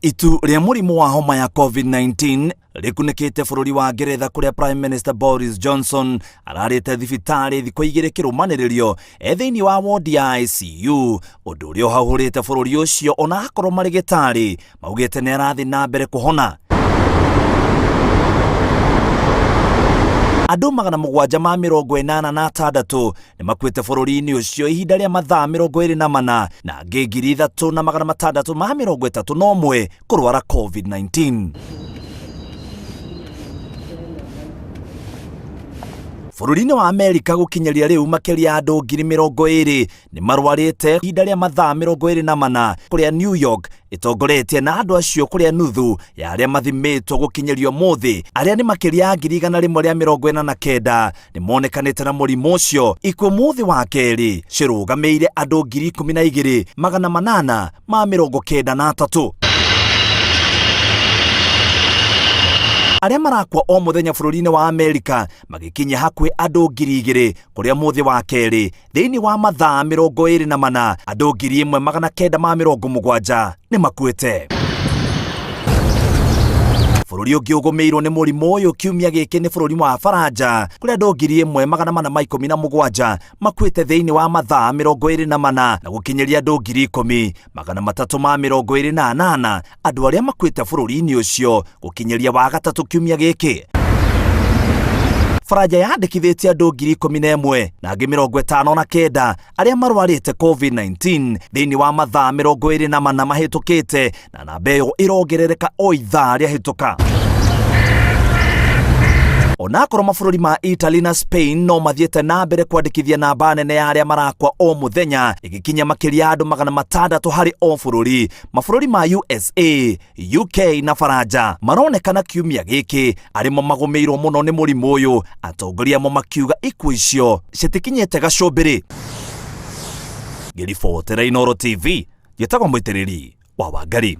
Itu ria murimu wa homa ya COVID-19 rikunekete bururi wa Ngeretha kuria Prime Minister Boris Johnson ararite thibitari thiko igire kirumaniririo thiini wa ward ya ICU undu uria hahurite bururi ucio ona akorwo marigitari maugite ni arathi na mbere kuhona. Andu 786 ni makwite bururi-ini ucio ihinda ria mathaa 24 na angĩ 3,631 kurwara COVID-19. Bururi-ini wa Amerika gukinyeria riu makiria andu 20,000 ni marwarite ihinda ria mathaa 24 kuria New York itongoretie na andu acio kuria nuthu ya aria mathimitwo gukinyerio muthi aria ni makiria 149 ni monekanite na murimu ucio. Ikuo muthi wa keri cirugameire andu 12,893 aria marakwa o muthenya bururi-ini wa Amerika magikinya hakwe andu 2,000 kuria muthi wa keri thiini wa mathaa 24 andu 1,970 ni makuite. Bururi ungi ugumirwo ni murimu uyu kiumia giki ni bururi wa Faranja kuria andu 1,417 makuite thiini wa mathaa 24 na gukinyeria andu 10,328 andu aria makuite bururi-ini ucio gukinyeria wa gatatu kiumia giki. Faranja yandikithitie andu 11,000 na angi 59 aria marwarite COVID-19 thiini wa mathaa 24 mahitukite na namba iyo irongerereka o ithaa ria hituka. Onakorwo mabũrũri ma Italy na Spain no mathiete na mbere kwandikithia namba nene ya aria marakwa o muthenya igikinya makiria andu 600 hari o bũrũri. Mabũrũri ma USA, UK na Faranja maronekana kiumia giki arimo magumirwo muno ni murimu uyu, atongoria mo makiuga ikuo icio citikinyete gacumbiri. Githingithia Inooro TV, yetagwo muitiriri wa Wangari.